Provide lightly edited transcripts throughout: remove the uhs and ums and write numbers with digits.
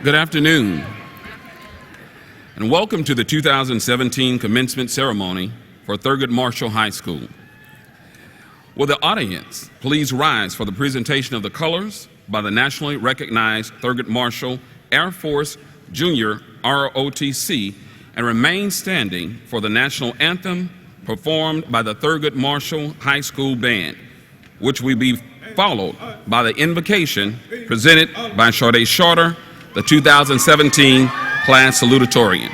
Good afternoon, and welcome to the 2017 commencement ceremony for Thurgood Marshall High School. Will the audience please rise for the presentation of the colors by the nationally recognized Thurgood Marshall Air Force Junior ROTC, and remain standing for the national anthem performed by the Thurgood Marshall High School Band, which will be followed by the invocation presented by Sade Shorter, the 2017 class salutatorian.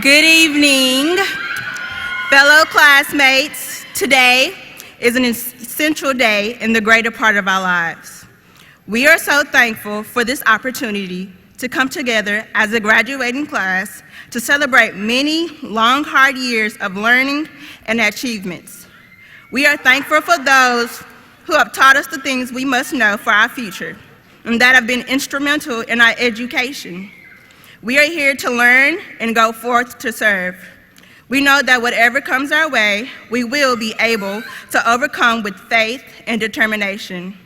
Good evening, fellow classmates. Today is an essential day in the greater part of our lives. We are so thankful for this opportunity to come together as a graduating class to celebrate many long, hard years of learning and achievements. We are thankful for those who have taught us the things we must know for our future and that have been instrumental in our education. We are here to learn and go forth to serve. We know that whatever comes our way, we will be able to overcome with faith and determination.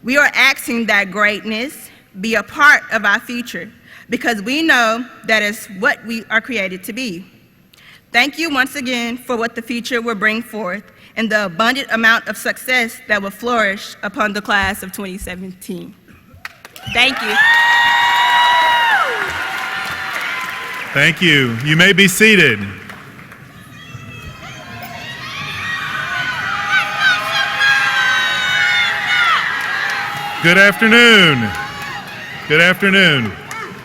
We are asking that greatness be a part of our future because we know that is what we are created to be. Thank you once again for what the future will bring forth and the abundant amount of success that will flourish upon the class of 2017. Thank you. Thank you. You may be seated. Good afternoon. Good afternoon.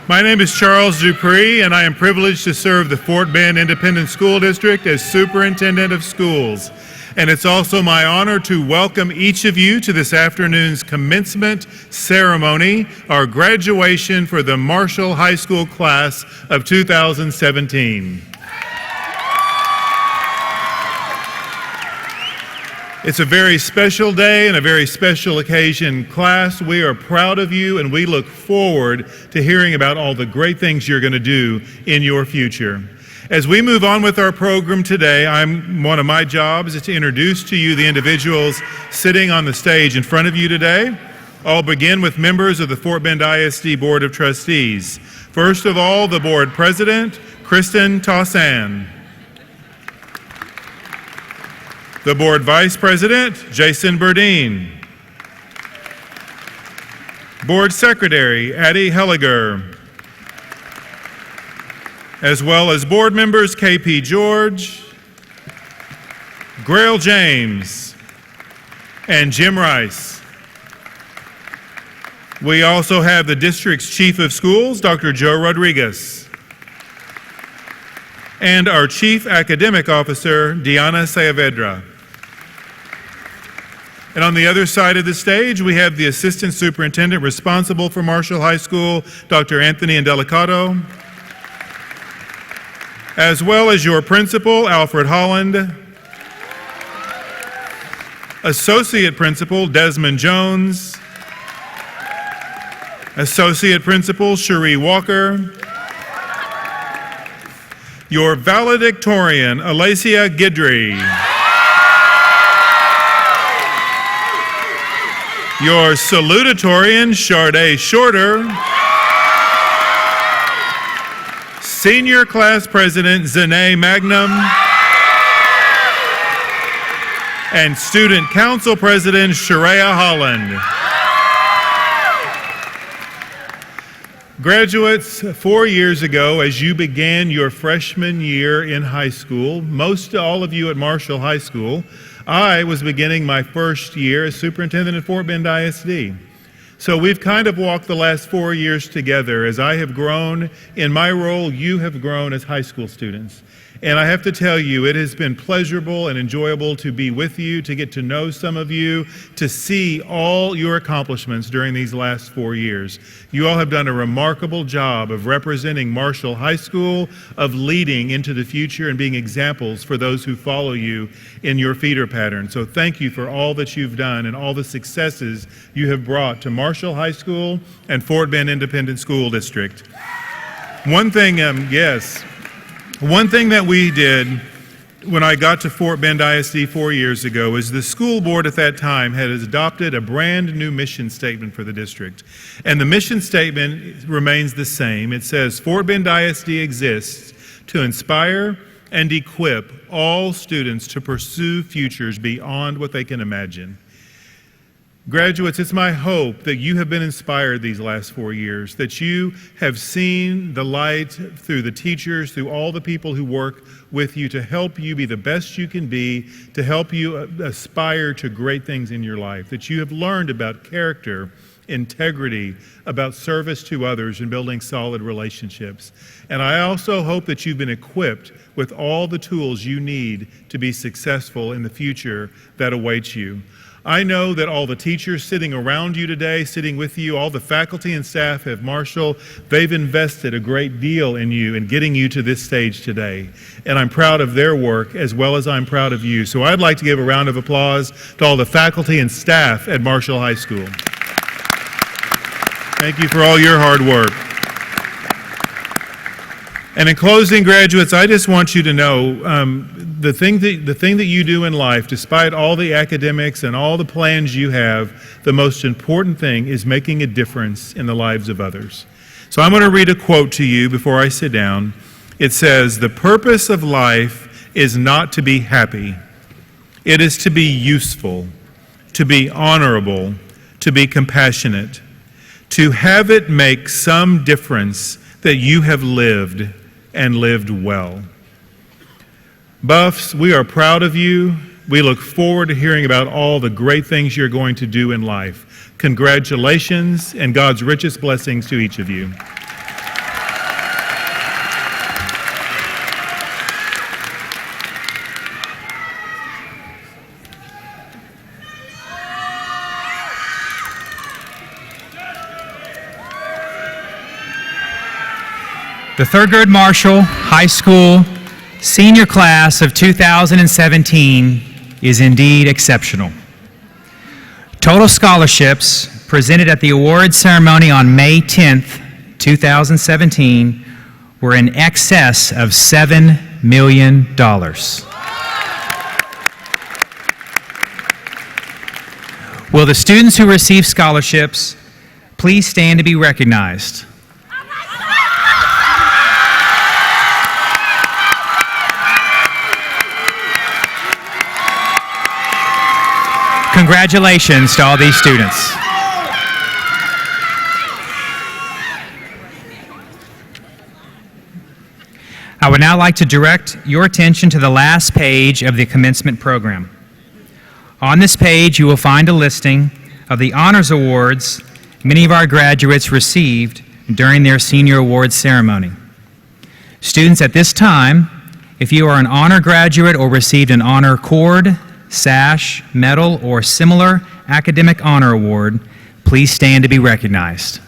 My name is Charles Dupree, and I am privileged to serve the Fort Bend Independent School District as Superintendent of Schools. And it's also my honor to welcome each of you to this afternoon's commencement ceremony, our graduation for the Marshall High School class of 2017. It's a very special day and a very special occasion. Class, we are proud of you and we look forward to hearing about all the great things you're going to do in your future. As we move on with our program today, one of my jobs is to introduce to you the individuals sitting on the stage in front of you today. I'll begin with members of the Fort Bend ISD Board of Trustees. First of all, the Board President, Kristen Tossan. The Board Vice President, Jason Burdine. Board Secretary, Addie Helliger. As well as board members, KP George, Grail James, and Jim Rice. We also have the district's Chief of Schools, Dr. Joe Rodriguez, and our Chief Academic Officer, Diana Saavedra. And on the other side of the stage, we have the Assistant Superintendent responsible for Marshall High School, Dr. Anthony Indelicato, as well as your Principal, Alfred Holland, Associate Principal, Desmond Jones, Associate Principal, Cherie Walker, your valedictorian, Alacia Guidry, your salutatorian, Sharday Shorter, Senior Class President, Zanae Magnum, and Student Council President, Sharia Holland. Graduates, 4 years ago, as you began your freshman year in high school, most all of you at Marshall High School, I was beginning my first year as superintendent at Fort Bend ISD. So we've kind of walked the last 4 years together. As I have grown in my role, you have grown as high school students. And I have to tell you, it has been pleasurable and enjoyable to be with you, to get to know some of you, to see all your accomplishments during these last 4 years. You all have done a remarkable job of representing Marshall High School, of leading into the future and being examples for those who follow you in your feeder pattern. So thank you for all that you've done and all the successes you have brought to Marshall High School and Fort Bend Independent School District. One thing that we did when I got to Fort Bend ISD 4 years ago is the school board at that time had adopted a brand new mission statement for the district. And the mission statement remains the same. It says, Fort Bend ISD exists to inspire and equip all students to pursue futures beyond what they can imagine. Graduates, it's my hope that you have been inspired these last 4 years, that you have seen the light through the teachers, through all the people who work with you to help you be the best you can be, to help you aspire to great things in your life, that you have learned about character, integrity, about service to others, and building solid relationships. And I also hope that you've been equipped with all the tools you need to be successful in the future that awaits you. I know that all the teachers sitting around you today, sitting with you, all the faculty and staff at Marshall, they've invested a great deal in you and getting you to this stage today. And I'm proud of their work as well as I'm proud of you. So I'd like to give a round of applause to all the faculty and staff at Marshall High School. Thank you for all your hard work. And in closing, graduates, I just want you to know the thing that you do in life, despite all the academics and all the plans you have, the most important thing is making a difference in the lives of others. So I'm going to read a quote to you before I sit down. It says, "The purpose of life is not to be happy. It is to be useful, to be honorable, to be compassionate, to have it make some difference that you have lived and lived well." Buffs, we are proud of you. We look forward to hearing about all the great things you're going to do in life. Congratulations and God's richest blessings to each of you. The Thurgood Marshall High School senior class of 2017 is indeed exceptional. Total scholarships presented at the awards ceremony on May 10th, 2017 were in excess of $7 million. Will the students who receive scholarships please stand to be recognized? Congratulations to all these students. I would now like to direct your attention to the last page of the commencement program. On this page, you will find a listing of the honors awards many of our graduates received during their senior awards ceremony. Students, at this time, if you are an honor graduate or received an honor cord, sash, medal, or similar academic honor award, please stand to be recognized.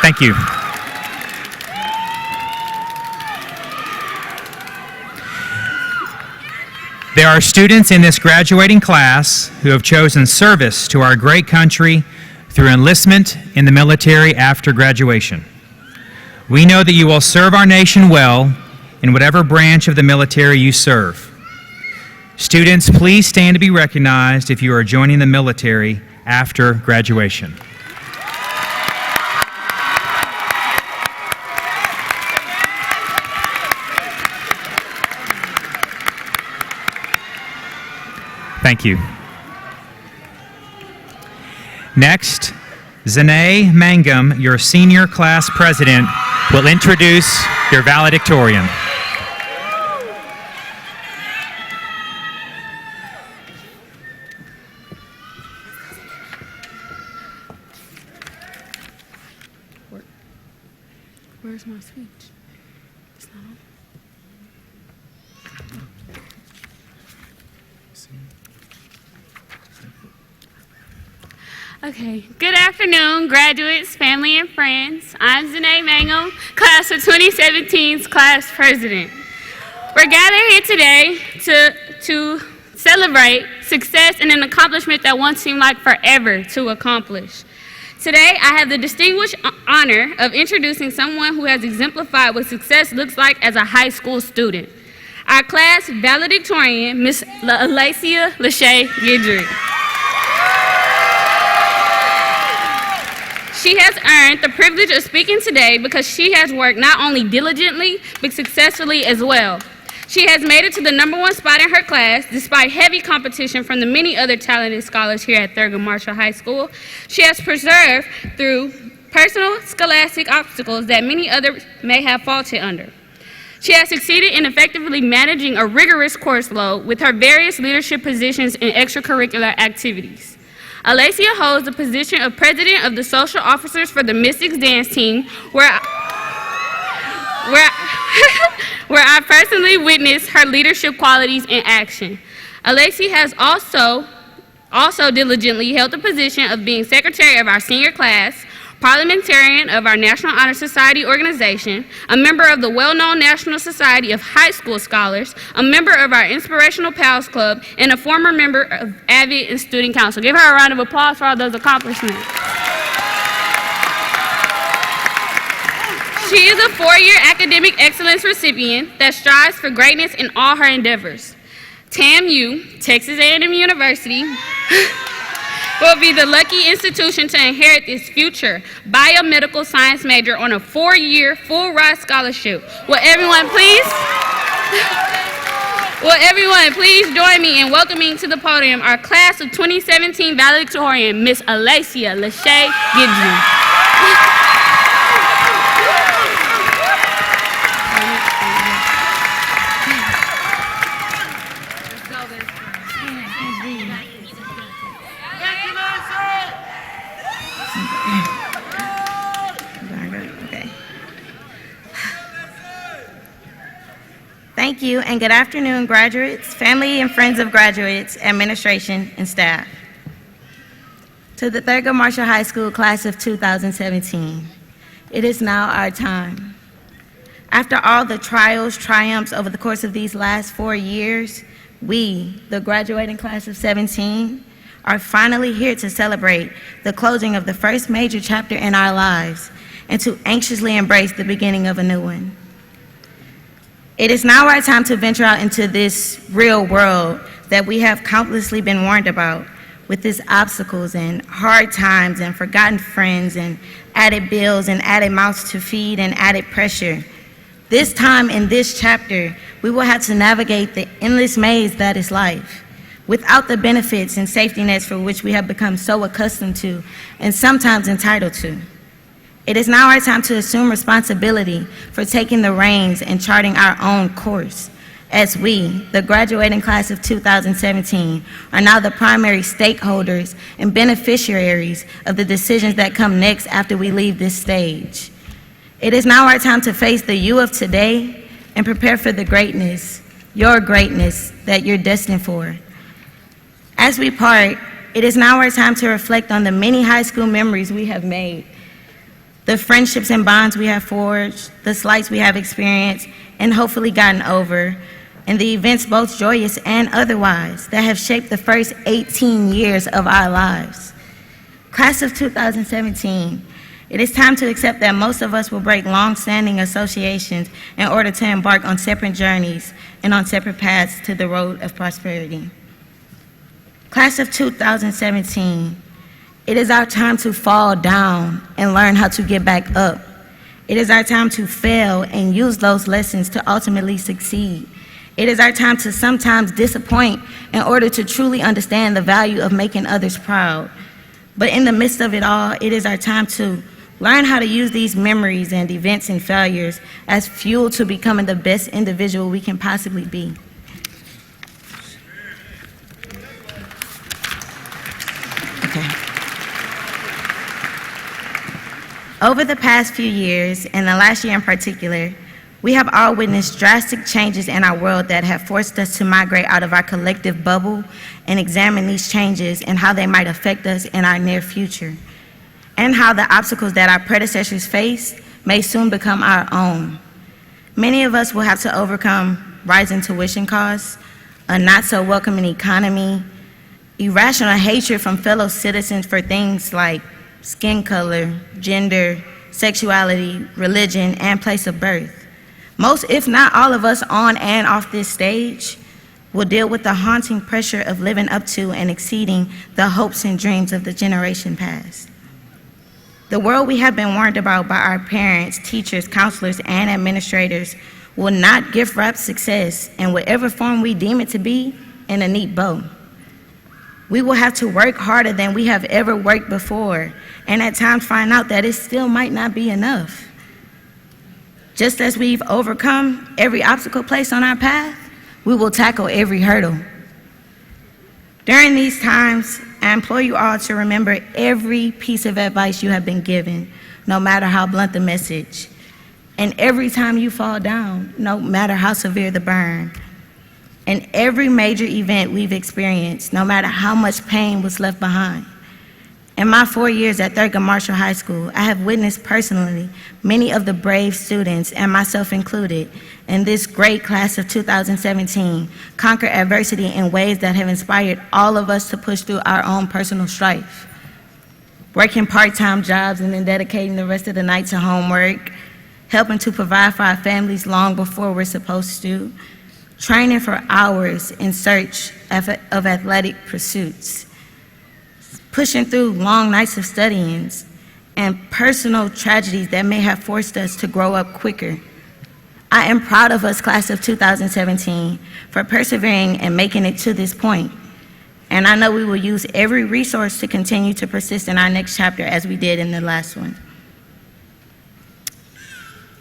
Thank you. There are students in this graduating class who have chosen service to our great country through enlistment in the military after graduation. We know that you will serve our nation well in whatever branch of the military you serve. Students, please stand to be recognized if you are joining the military after graduation. Thank you. Next, Zanae Mangum, your senior class president, will introduce your valedictorian. Where's my speech? It's not on. Okay, good afternoon, graduates, family, and friends. I'm Zanae Mangum, class of 2017's class president. We're gathered here today to celebrate success and an accomplishment that once seemed like forever to accomplish. Today, I have the distinguished honor of introducing someone who has exemplified what success looks like as a high school student. Our class valedictorian, Ms. Alacia Lachey Guidry. She has earned the privilege of speaking today because she has worked not only diligently, but successfully as well. She has made it to the #1 spot in her class, despite heavy competition from the many other talented scholars here at Thurgood Marshall High School. She has persevered through personal scholastic obstacles that many others may have faltered under. She has succeeded in effectively managing a rigorous course load with her various leadership positions in extracurricular activities. Alacia holds the position of president of the social officers for the Mystics dance team, where I personally witnessed her leadership qualities in action. Alacia has also diligently held the position of being secretary of our senior class, parliamentarian of our National Honor Society organization, a member of the well-known National Society of High School Scholars, a member of our Inspirational Pals Club, and a former member of AVID and Student Council. Give her a round of applause for all those accomplishments. She is a 4-year academic excellence recipient that strives for greatness in all her endeavors. TAMU, Texas A&M University, will be the lucky institution to inherit this future biomedical science major on a 4-year full-ride scholarship. Will everyone please join me in welcoming to the podium our class of 2017 valedictorian, Ms. Alacia Lachey Guidry. Thank you, and good afternoon, graduates, family and friends of graduates, administration, and staff. To the Thurgood Marshall High School class of 2017, It is now our time. After all the trials, triumphs over the course of these last 4 years, we, the graduating class of 17, are finally here to celebrate the closing of the first major chapter in our lives and to anxiously embrace the beginning of a new one. It is now our time to venture out into this real world that we have countlessly been warned about, with its obstacles and hard times and forgotten friends and added bills and added mouths to feed and added pressure. This time in this chapter, we will have to navigate the endless maze that is life, without the benefits and safety nets for which we have become so accustomed to and sometimes entitled to. It is now our time to assume responsibility for taking the reins and charting our own course, as we, the graduating class of 2017, are now the primary stakeholders and beneficiaries of the decisions that come next after we leave this stage. It is now our time to face the you of today and prepare for the greatness, your greatness, that you're destined for. As we part, it is now our time to reflect on the many high school memories we have made, the friendships and bonds we have forged, the slights we have experienced and hopefully gotten over, and the events both joyous and otherwise that have shaped the first 18 years of our lives. Class of 2017, it is time to accept that most of us will break long-standing associations in order to embark on separate journeys and on separate paths to the road of prosperity. Class of 2017, it is our time to fall down and learn how to get back up. It is our time to fail and use those lessons to ultimately succeed. It is our time to sometimes disappoint in order to truly understand the value of making others proud. But in the midst of it all, it is our time to learn how to use these memories and events and failures as fuel to becoming the best individual we can possibly be. Okay. Over the past few years, and the last year in particular, we have all witnessed drastic changes in our world that have forced us to migrate out of our collective bubble and examine these changes and how they might affect us in our near future, and how the obstacles that our predecessors faced may soon become our own. Many of us will have to overcome rising tuition costs, a not so welcoming economy, irrational hatred from fellow citizens for things like skin color, gender, sexuality, religion, and place of birth. Most, if not all of us on and off this stage will deal with the haunting pressure of living up to and exceeding the hopes and dreams of the generation past. The world we have been warned about by our parents, teachers, counselors, and administrators will not gift wrap success in whatever form we deem it to be in a neat bow. We will have to work harder than we have ever worked before, and at times find out that it still might not be enough. Just as we've overcome every obstacle placed on our path, we will tackle every hurdle. During these times, I implore you all to remember every piece of advice you have been given, no matter how blunt the message. And every time you fall down, no matter how severe the burn. And every major event we've experienced, no matter how much pain was left behind. In my 4 years at Thurgood Marshall High School, I have witnessed personally many of the brave students, and myself included, in this great class of 2017 conquer adversity in ways that have inspired all of us to push through our own personal strife. Working part-time jobs and then dedicating the rest of the night to homework, helping to provide for our families long before we're supposed to, training for hours in search of athletic pursuits, pushing through long nights of studying, and personal tragedies that may have forced us to grow up quicker. I am proud of us, class of 2017, for persevering and making it to this point. And I know we will use every resource to continue to persist in our next chapter as we did in the last one.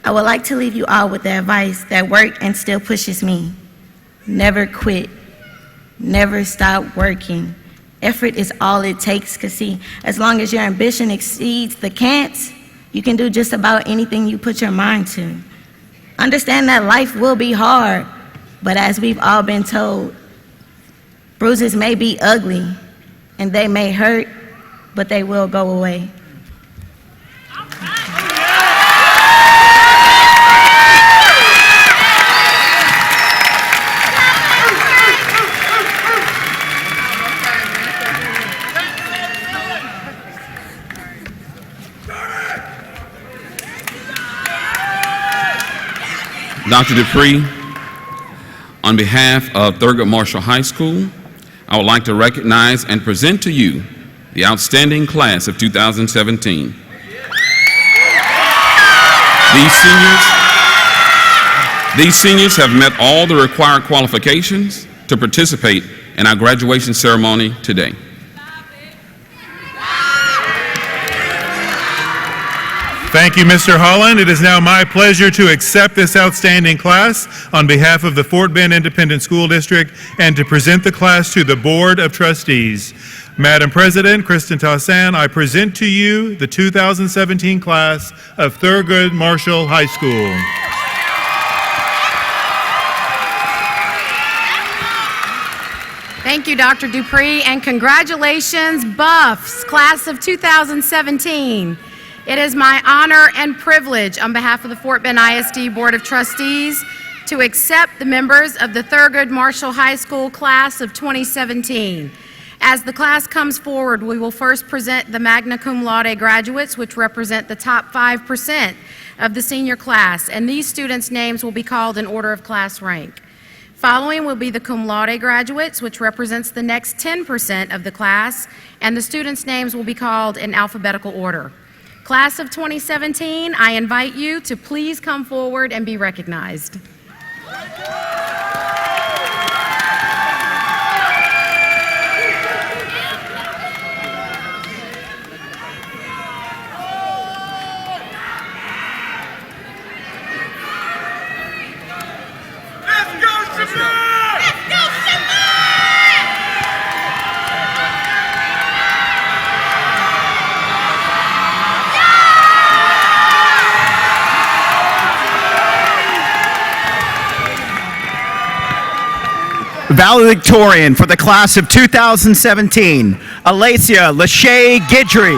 I would like to leave you all with the advice that worked and still pushes me. Never quit. Never stop working. Effort is all it takes, because see, as long as your ambition exceeds the can'ts, you can do just about anything you put your mind to. Understand that life will be hard, but as we've all been told, bruises may be ugly and they may hurt, but they will go away. All right. Dr. Dupree, on behalf of Thurgood Marshall High School, I would like to recognize and present to you the outstanding class of 2017. These seniors have met all the required qualifications to participate in our graduation ceremony today. Thank you, Mr. Holland. It is now my pleasure to accept this outstanding class on behalf of the Fort Bend Independent School District and to present the class to the Board of Trustees. Madam President, Kristen Tassan, I present to you the 2017 class of Thurgood Marshall High School. Thank you, Dr. Dupree, and congratulations, Buffs, class of 2017. It is my honor and privilege on behalf of the Fort Bend ISD Board of Trustees to accept the members of the Thurgood Marshall High School class of 2017. As the class comes forward, we will first present the magna cum laude graduates, which represent the top 5% of the senior class, and these students' names will be called in order of class rank. Following will be the cum laude graduates, which represents the next 10% of the class, and the students' names will be called in alphabetical order. Class of 2017, I invite you to please come forward and be recognized. Valedictorian for the class of 2017, Alacia Lachey Guidry.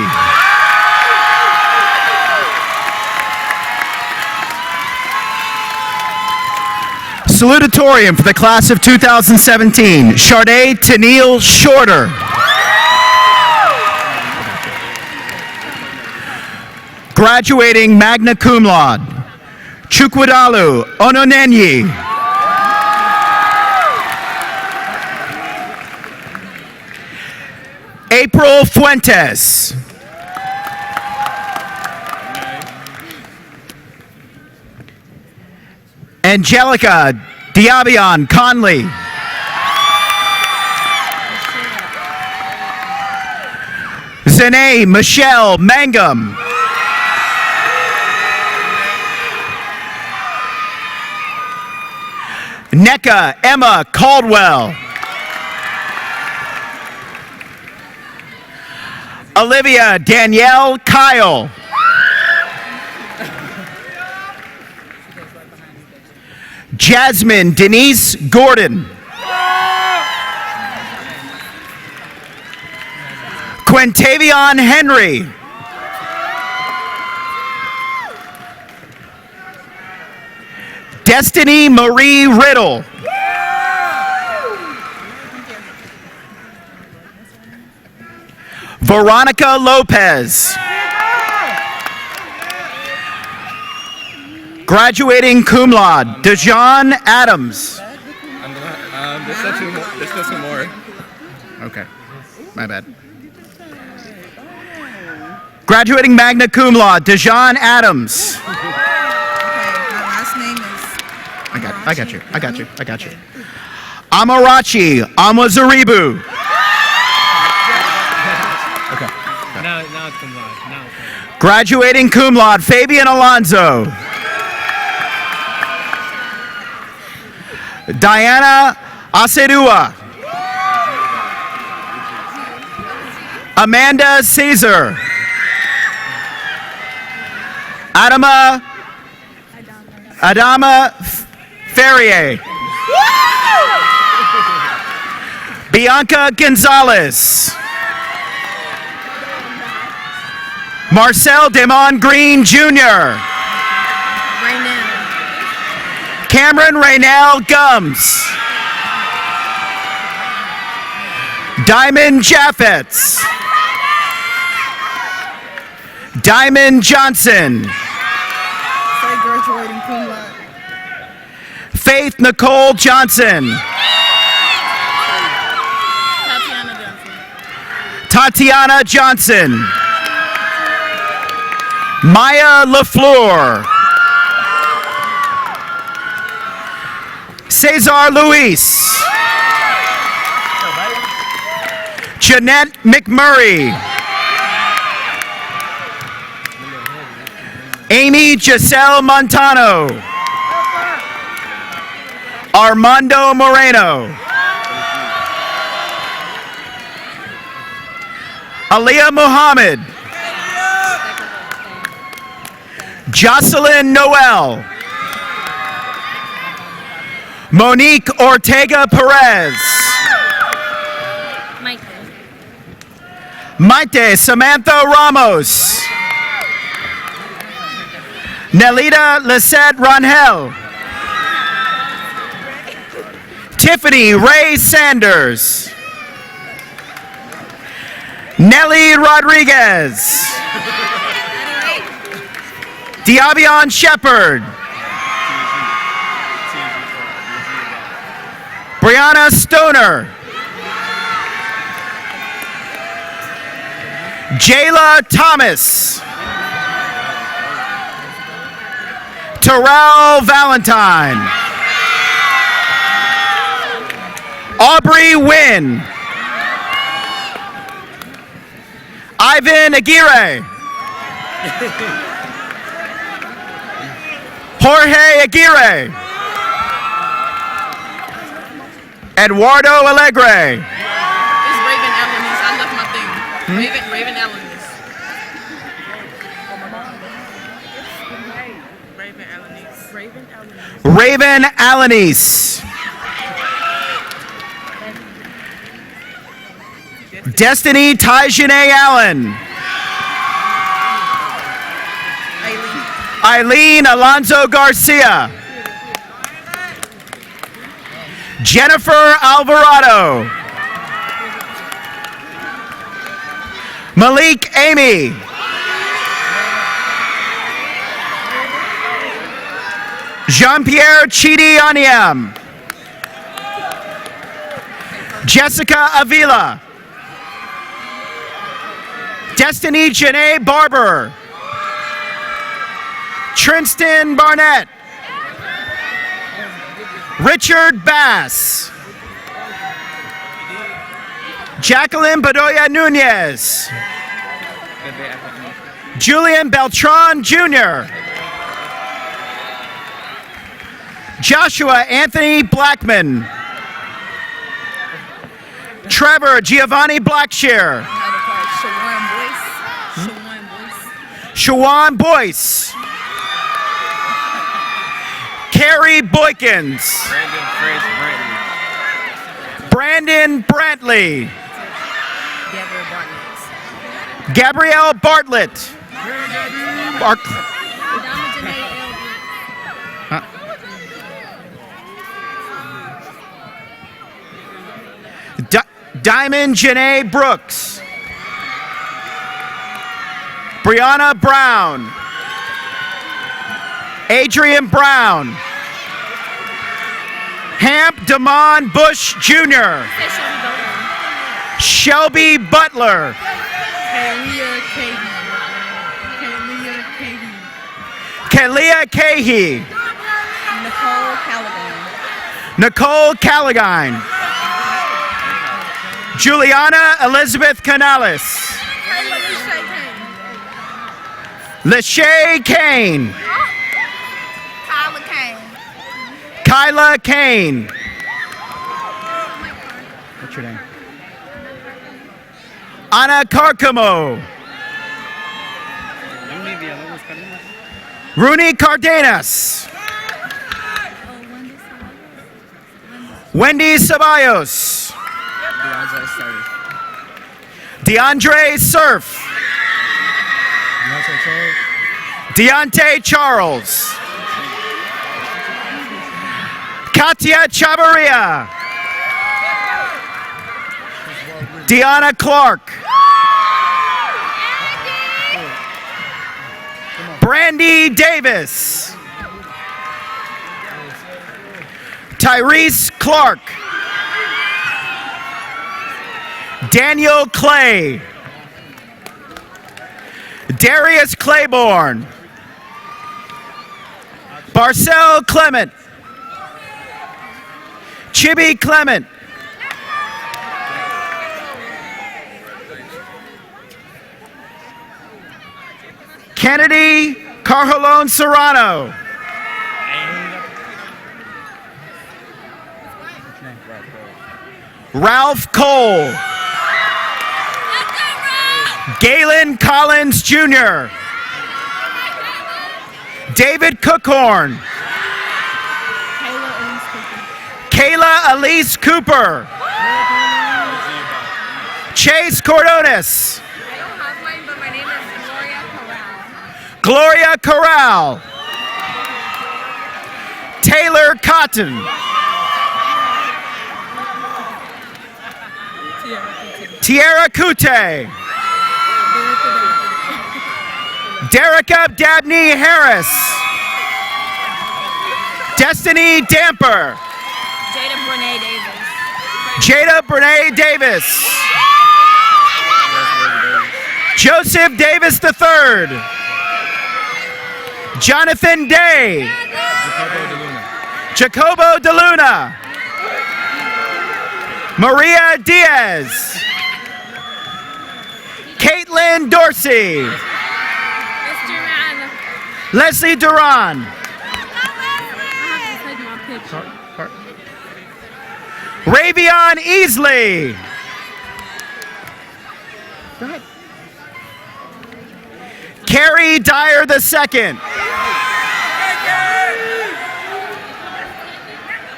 Salutatorian for the class of 2017, Sharday Tennille Shorter. Graduating magna cum laude, Chukwudalu Ononenyi. April Fuentes. Angelica Diabion Conley. Zane Michelle Mangum. Neka Emma Caldwell. Olivia Danielle Kyle. Jasmine Denise Gordon. Quintavion Henry. Destiny Marie Riddle. Veronica Lopez. Graduating cum laude, Dejon Adams. There's still some more. Okay, my bad. Graduating magna cum laude, Dejon Adams. Okay, my last name is... I got you. Amarachi Amazaribu. Now it's cum laude. Graduating cum laude, Fabian Alonzo. Diana Asedua. Amanda Caesar. Adama Ferrier. Bianca Gonzalez. Marcel Demond Green Jr. Cameron Raynell Gums. Diamond Jaffetz. Diamond Johnson. Say graduating cum laude. Faith Nicole Johnson. Tatiana Johnson. Maya LaFleur. Cesar Luis. Jeanette McMurray. Amy Giselle Montano. Armando Moreno. Aliyah Muhammad. Jocelyn Noel. Monique Ortega Perez. Maite Samantha Ramos. Nelita Lisette Rangel. Tiffany Ray Sanders. Nelly Rodriguez. Diabion Shepard. Brianna Stoner. Jayla Thomas. Terrell Valentine. Aubrey Wynn. Ivan Aguirre. Jorge Aguirre. Eduardo Alegre. It's Raven Alanis. I left my thing. Raven Alanis. Raven Alanis. Raven Alanis. Destiny Tajane Allen. Eileen Alonso Garcia. Jennifer Alvarado. Malik Amy. Jean-Pierre Chidi Aniam. Jessica Avila. Destiny Janae Barber. Trinston Barnett. Richard Bass. Jacqueline Bedoya Nunez. Julian Beltran Jr. Joshua Anthony Blackman. Trevor Giovanni Blackshear. Shawan Boyce. Carrie Boykins. Brandon Brantley. Gabrielle Bartlett. Diamond Janae Brooks. Brianna Brown. Adrian Brown. Hamp Damon Bush Jr. Shelby Butler. Kalia Cahey. Nicole Callaghan. Juliana Elizabeth Canales. Lachey Kane. Kyla Kane. What's your name? Ana Carcamo. Rooney Cardenas. Wendy Ceballos. DeAndre Surf. Deontay Charles. Katia Chavarria. Deanna Clark. Brandy Davis. Tyrese Clark. Daniel Clay. Darius Claiborne. Barcel Clement. Chibi Clement. Kennedy Carjalon Serrano. Ralph Cole. Galen Collins Jr. David Cookhorn. Kayla Elise Cooper. Chase Cordones. Gloria Corral. Taylor Cotton. Tierra Cute. Derica Dabney Harris. Destiny Damper. Jada Brene Davis. Joseph Davis III. Jonathan Day. Jacobo DeLuna. Maria Diaz. Caitlin Dorsey. Leslie Duran. Ravion Easley. Go ahead. Carrie Dyer II.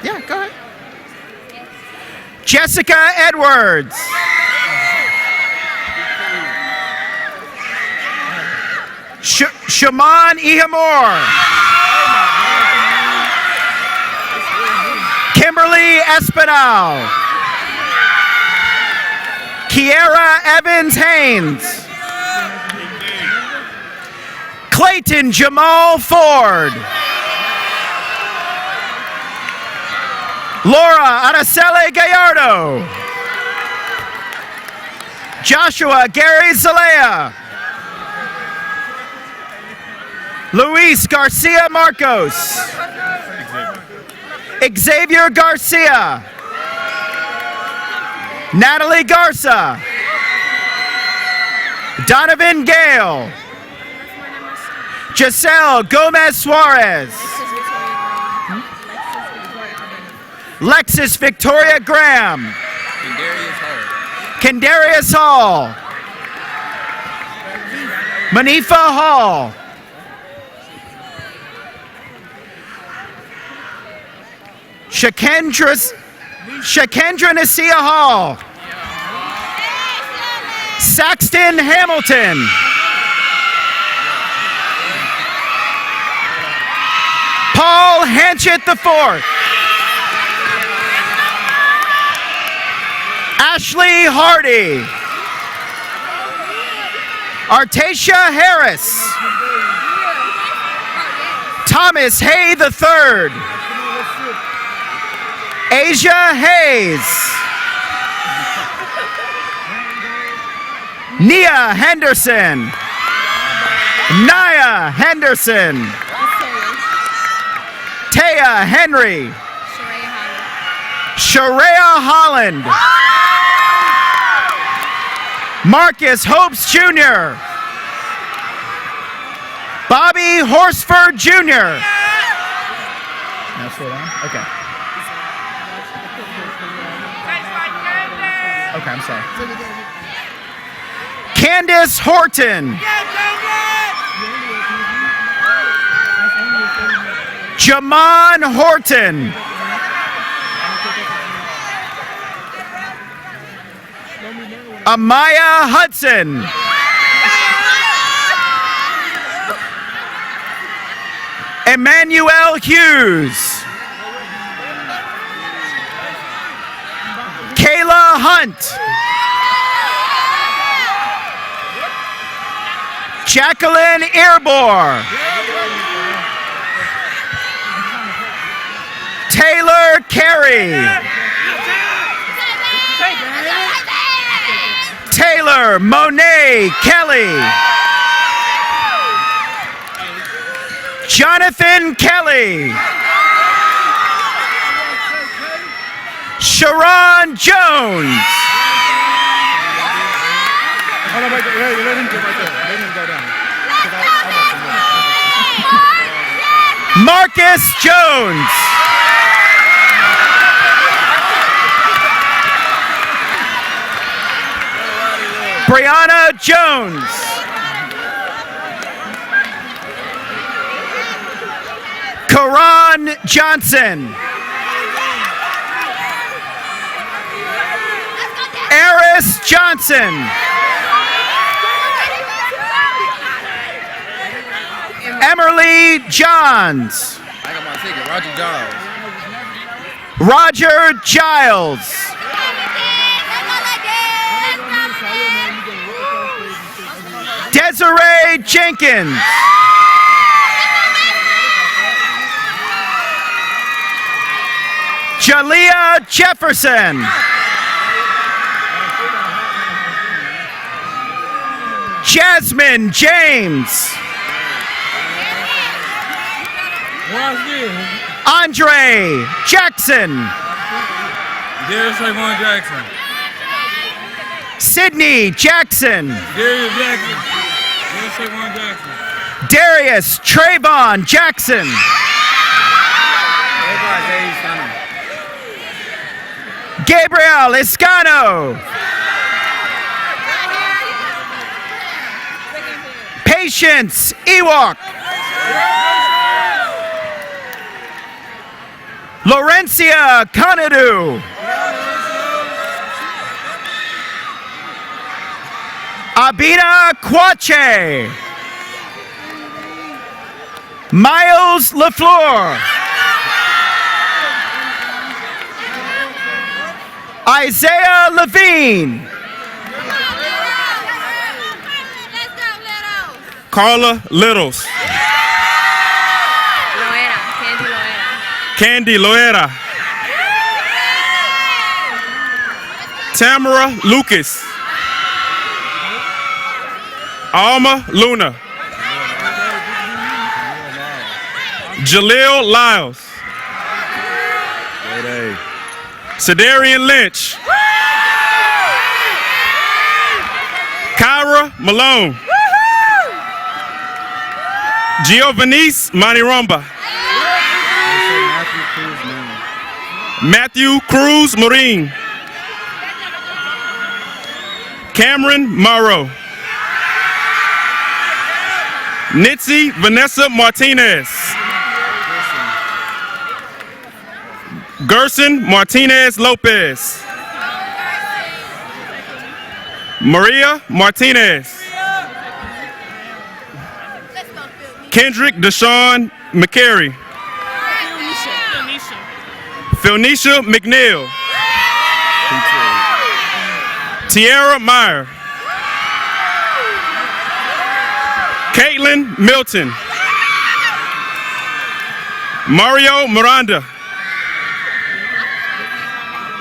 Yeah, go ahead. Jessica Edwards. Shaman Ihamor. Kimberly Espinal. Kiera Evans Haynes. Clayton Jamal Ford. Laura Araceli Gallardo. Joshua Gary Zalea. Luis Garcia Marcos. Xavier Garcia. Natalie Garza. Donovan Gale. Giselle Gomez Suarez. Lexus Victoria Graham. Kendarius Hall. Manifa Hall. Shakendra Nasia Hall. Saxton Hamilton. Paul Hanchett IV. Ashley Hardy. Artasia Harris. Thomas Hay III. Asia Hayes. Nia Henderson. Naya Henderson. Taya Henry. Sharia Holland. Marcus Hopes Jr. Bobby Horsford Jr. Now slow down? Okay. Okay, I'm sorry. Candace Horton. Jamon Horton. Amaya Hudson. Emmanuel Hughes. Kayla Hunt. Jacqueline Earbor. Taylor Carey. Taylor Monet Kelly. Jonathan Kelly. Sharon Jones. Marcus Jones. Brianna Jones. Karan Johnson. Eris Johnson. Emerly Johns. I got my ticket. Roger Giles. Roger Giles. Desiree Jenkins. Jalea Jefferson. Jasmine James. Andre Jackson. Darius Trayvon Jackson. Sydney Jackson. Darius Jackson. Darius Trayvon Jackson. Darius Trayvon Jackson. Gabriel Escano. Patience Ewok. Laurencia Conadu. Abina Quache. Miles LaFleur. Isaiah Levine. Carla Littles. Candy Loera. Tamara Lucas. Alma Luna. Jaleel Lyles. Cedarian Lynch. Kyra Malone. Giovanice Manirumba. Matthew Cruz Marine. Cameron Morrow. Nitzi Vanessa Martinez. Gerson Martinez Lopez. Maria Martinez. Kendrick Deshaun McCary. Philnisha McNeil. Tierra Meyer. Caitlin Milton. Mario Miranda.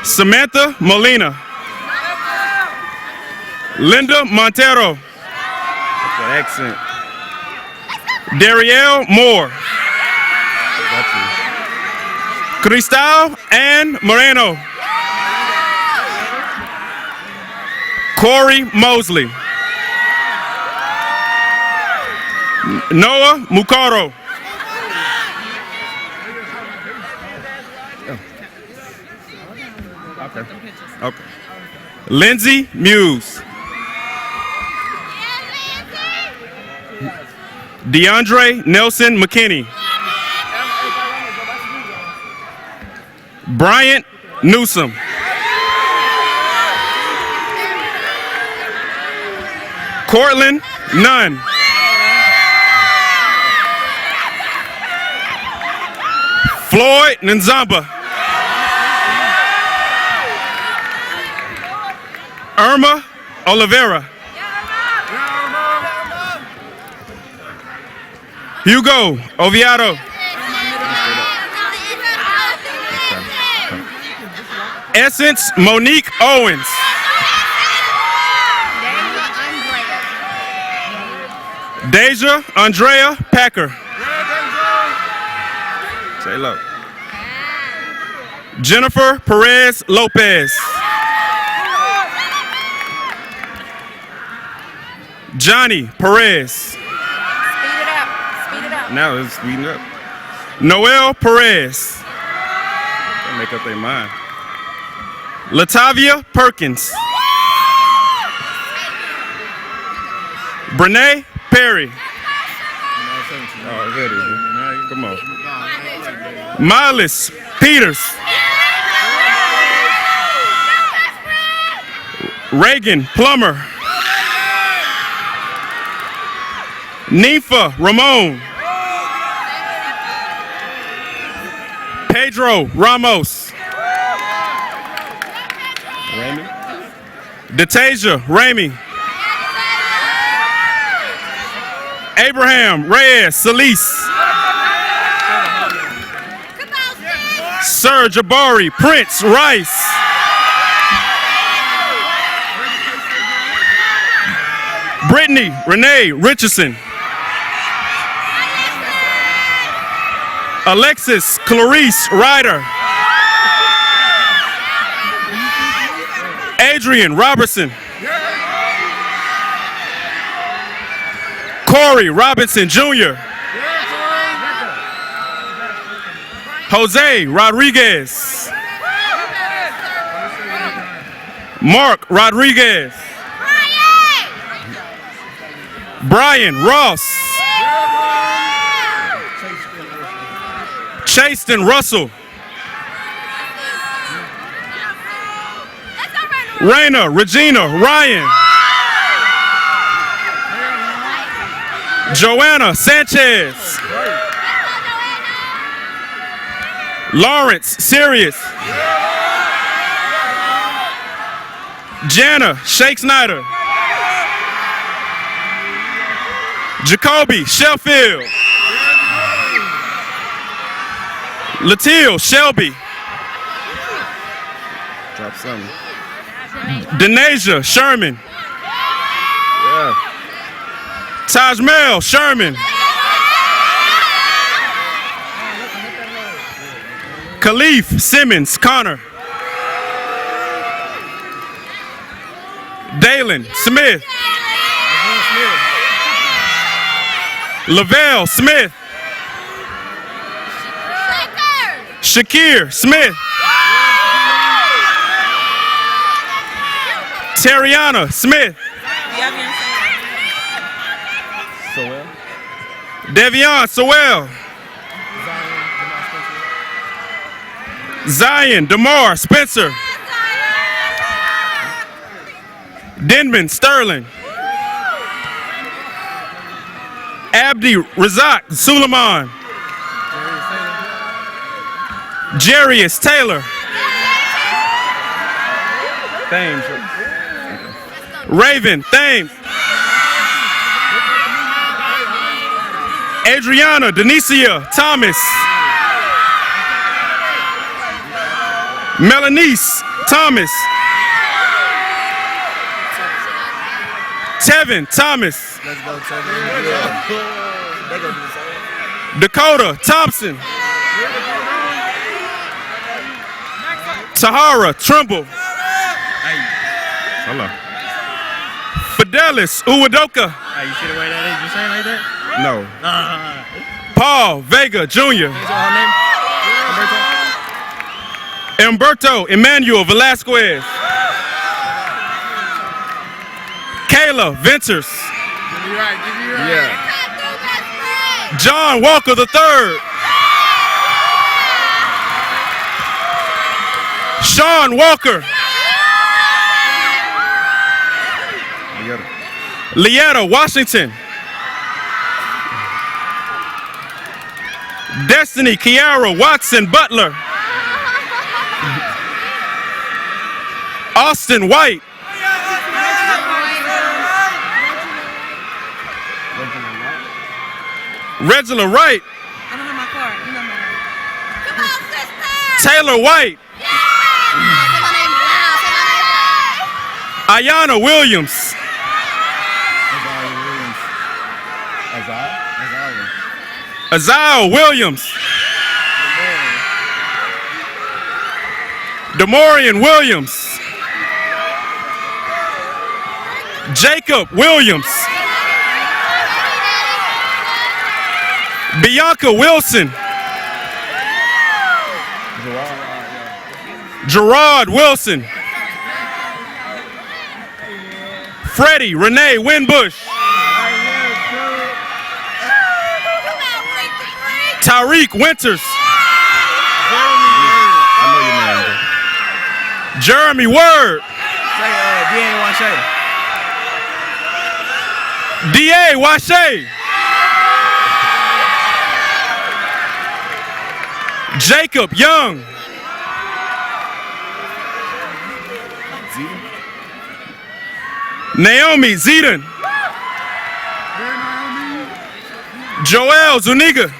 Samantha Molina. Linda Montero. Good accent. Darielle Moore. Cristal Ann Moreno. Corey Mosley. Noah Mukaro. Okay. Lindsay Muse. DeAndre Nelson McKinney. Bryant Newsom. Cortland Nunn. Floyd Nzamba. Irma Oliveira. Hugo Oviato. Essence Monique Owens. Deja Andrea Packer. Say low. Jennifer Perez Lopez. Johnny Perez. Speed it up. Speed it up. Now it's speeding up. Noel Perez. They make up their mind. Latavia Perkins. Brene Perry. Oh, there it is. Come on. Miles Peters. Reagan Plummer. Nifa Ramon. Pedro Ramos. Ramy. Detasia Ramey. Abraham Reyes Solis. Sir Jabari Prince Rice. Brittany Renee Richardson. Alexis Clarice Ryder. Adrian Robertson. Corey Robinson Jr. Jose Rodriguez. Mark Rodriguez. Brian Ross. Chaston Russell. Raina Regina Ryan. Joanna Sanchez. Lawrence Sirius. Jana Shake Snyder. Jacoby Sheffield. Latil Shelby. Drop something. Denasia Sherman. Yeah. Tajmel Sherman. Khalif Simmons Connor. Dalen Smith. Lavelle Smith. Shakir Smith. Terriana Smith. Devion Sowell. Zion DeMar Spencer. Denman Sterling. Abdi Razak Suleiman. Jarius Taylor. Thames. Raven Thames. Adriana Denicia Thomas. Melanice Thomas. Tevin Thomas. Let's go, Tevin. Dakota Thompson. Tahara Trimble. Hello. Fidelis Uwadoka. Hey, you see the way that is? You saying like that? No. Paul Vega Jr. Humberto Emmanuel Velasquez. Kayla Venters. Give me right. Yeah. John Walker III. Sean Walker. Leetta Washington. Destiny Kiara Watson Butler. Austin White. Regina Wright. Taylor White. Ayana Williams. Azal Williams. Demorian Williams. Jacob Williams. Bianca Wilson. Gerard Wilson. Freddie Renee Winbush. Tyreek Winters. I know your name, bro. Jeremy Word. D.A. Washe. D.A. Washe. Jacob Young. Naomi Zedon. Joel Zuniga.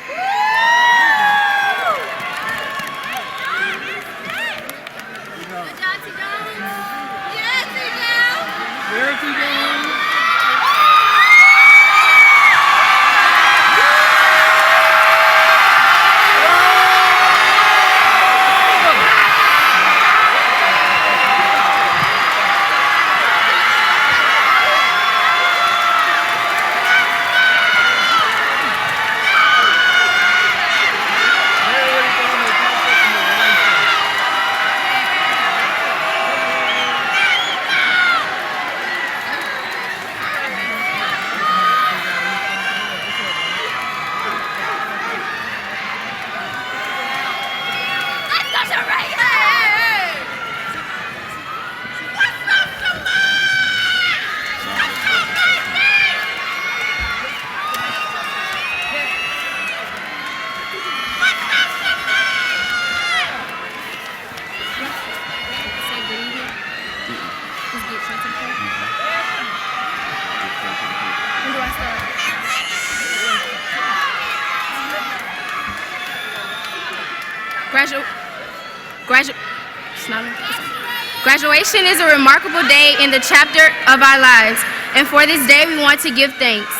Graduation is a remarkable day in the chapter of our lives, and for this day we want to give thanks.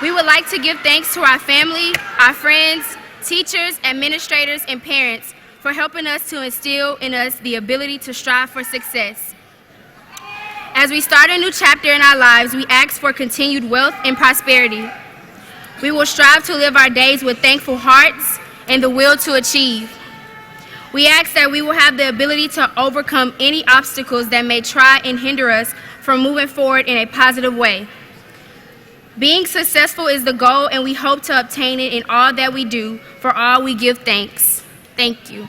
We would like to give thanks to our family, our friends, teachers, administrators, and parents for helping us to instill in us the ability to strive for success. As we start a new chapter in our lives, we ask for continued wealth and prosperity. We will strive to live our days with thankful hearts and the will to achieve. We ask that we will have the ability to overcome any obstacles that may try and hinder us from moving forward in a positive way. Being successful is the goal, and we hope to obtain it in all that we do. For all we give thanks. Thank you.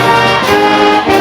Thank you.